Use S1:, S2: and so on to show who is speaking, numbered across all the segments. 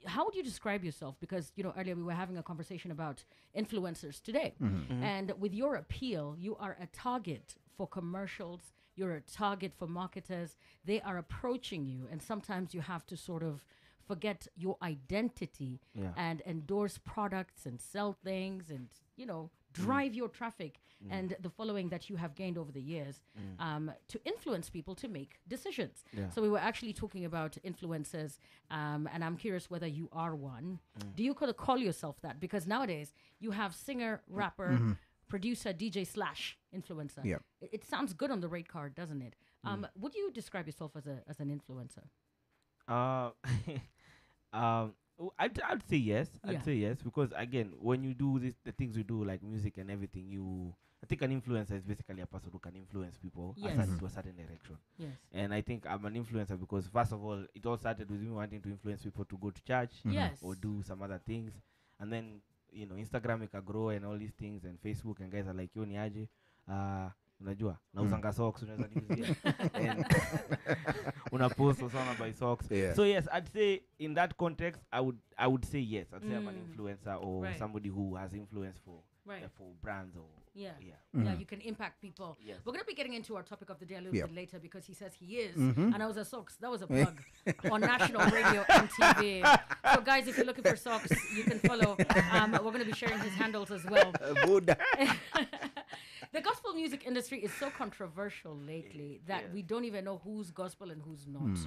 S1: How would you describe yourself? Because, earlier we were having a conversation about influencers today. And with your appeal, you are a target for commercials. You're a target for marketers. They are approaching you. And sometimes you have to sort of forget your identity and endorse products and sell things and, drive your traffic and the following that you have gained over the years to influence people to make decisions. So we were actually talking about influencers, and I'm curious whether you are one. Do you call yourself that? Because nowadays you have singer, rapper, producer, DJ / influencer. It sounds good on the rate card, doesn't it? Would you describe yourself as an influencer?
S2: I'd say yes. I'd say yes because again, when you do the things we do like music and everything, I think an influencer is basically a person who can influence people to a certain direction.
S1: Yes.
S2: And I think I'm an influencer because first of all, it all started with me wanting to influence people to go to church or do some other things, and then Instagram ikagrow and all these things, and Facebook, and guys are like, yo ni aje unajua nauzanga socks unaweza niuzia and una post or someone buy socks. So yes, I'd say in that context I would say yes. I'd say I'm an influencer or somebody who has influence for brands or
S1: you can impact people. We're going to be getting into our topic of the day a little bit later because he says he is and I was a socks. That was a plug on national radio and TV. So guys, if you're looking for socks, you can follow. We're going to be sharing his handles as well. The gospel music industry is so controversial lately that we don't even know who's gospel and who's not.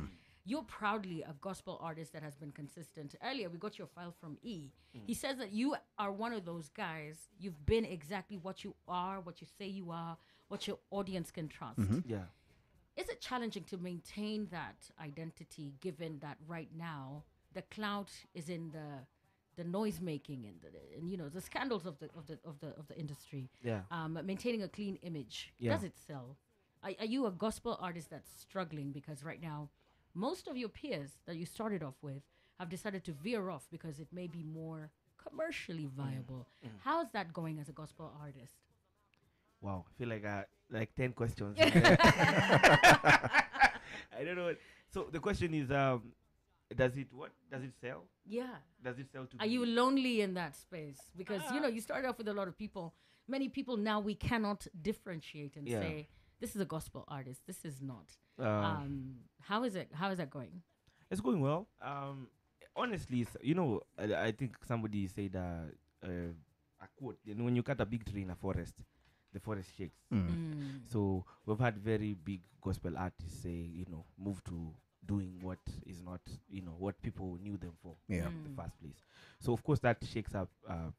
S1: You're proudly a gospel artist that has been consistent. Earlier, we got your file from E. He says that you are one of those guys. You've been exactly what you are, what you say you are, what your audience can trust. Is it challenging to maintain that identity given that right now the clout is in the noise making and the scandals of the industry? Maintaining a clean image, does it sell? Are you a gospel artist that's struggling because right now most of your peers that you started off with have decided to veer off because it may be more commercially viable? How's that going as a gospel artist?
S2: Wow, I feel like 10 questions. I don't know. So the question is, does it sell?
S1: Yeah.
S2: Does it sell to?
S1: Are you lonely in that space? Because you started off with a lot of people. Many people now we cannot differentiate and say this is a gospel artist. This is not. How is it? How is that going?
S2: It's going well. Honestly, I think somebody said a quote. When you cut a big tree in a forest, the forest shakes. So we've had very big gospel artists say, move to doing what is not, what people knew them for in the first place. So of course that shakes up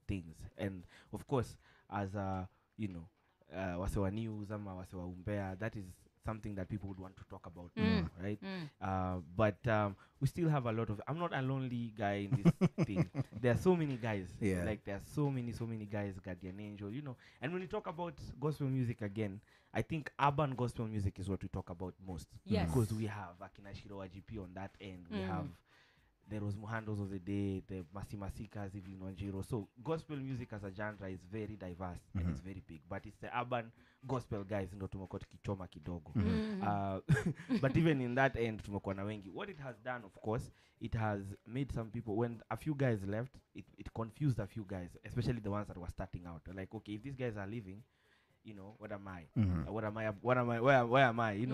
S2: things, and of course as wasewa news ama wasewa umbea, that is something that people would want to talk about more, right? But we still have a lot of, I'm not a lonely guy in this thing. There are so many guys. Like there are so many guys, Guardian Angel, And when we talk about gospel music again, I think urban gospel music is what we talk about most.
S1: Yes.
S2: Because we have Akina Shiro GP on that end. We have the Rose Muhandos of the day, the Masimasikas, Evelyn Wanjiro. So gospel music as a genre is very diverse and it's very big. But it's the urban gospel guys ndo tumekuwa tukichoma kidogo. But even in that end tumekuwa na wengi. What it has done, of course, it has made some people, when a few guys left, it confused a few guys, especially the ones that were starting out. Like, okay, if these guys are leaving, what am I? Where am I?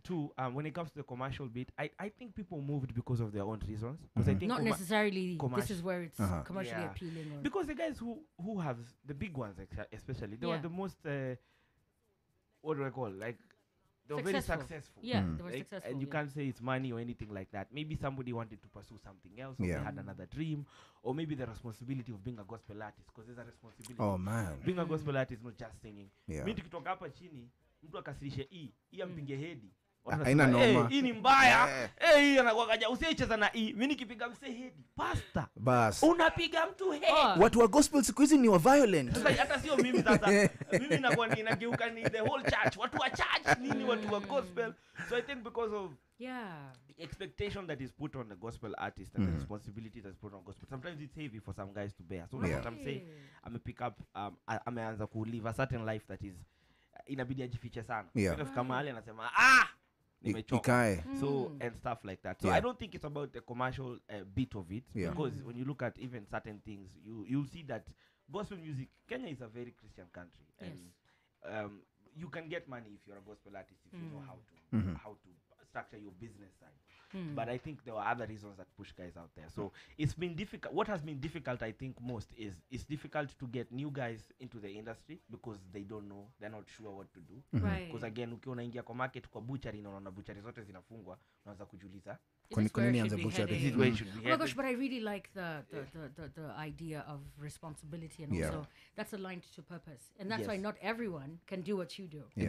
S2: Two, when it comes to the commercial bit, I think people moved because of their own reasons. I think
S1: not necessarily this is where it's commercially appealing. Or
S2: because the guys who have the big ones, especially, they were the most, what do I call, like, they were very successful.
S1: Yeah, they were successful.
S2: And you can't say it's money or anything like that. Maybe somebody wanted to pursue something else, or they had another dream, or maybe the responsibility of being a gospel artist, because there's a responsibility.
S3: Oh man,
S2: being a gospel artist is not just singing. Mimi tukitoka hapa chini, mtu akasirishe hii ampinge hedi.
S3: Haina noma.
S2: Hii ni mbaya. Hii anakuwa kaja usicheza na hii. Mimi nikipiga mse hedi, pastor.
S3: Bas.
S2: Unapiga mtu hedi.
S3: Watu wa gospel siku hizi ni wa violent.
S2: Sasa hata sio mimi sasa. Mimi nakuwa ninageuka ni the whole church. Watu wa church nini watu wa gospel. So I think because of the expectation that is put on the gospel artist and the responsibility that's put on gospel, sometimes it's heavy for some guys to bear. So what I'm saying, I'm pick up, ameanza ku live a certain life that is inabidi ajifiche sana. Kama mahali anasema nimechoka.
S3: Ikae.
S2: So and stuff like that. So
S3: Yeah.
S2: I don't think it's about the commercial bit of it,
S3: Yeah.
S2: because when you look at even certain things, you'll see that gospel music, Kenya is a very Christian country, and you can get money if you're a gospel artist if you know how to structure your business side. But I think there were other reasons that push guys out there. So it's been difficult. What has been difficult, I think, most is it's difficult to get new guys into the industry because they don't know, they're not sure what to do.
S1: Right.
S2: Because again, ukiwa unaingia kwa market kwa butchery na unaona butchery zote zinafungwa, unaanza kujiuliza,
S1: Is this where it should be
S3: butchery?
S2: this
S1: heading?
S2: is where it should be
S1: Oh my gosh,
S2: headed.
S1: but I really like the idea of responsibility, and
S3: Yeah.
S1: also that's aligned to purpose, and that's why
S2: Yes.
S1: not everyone can do what you do.
S3: Yeah.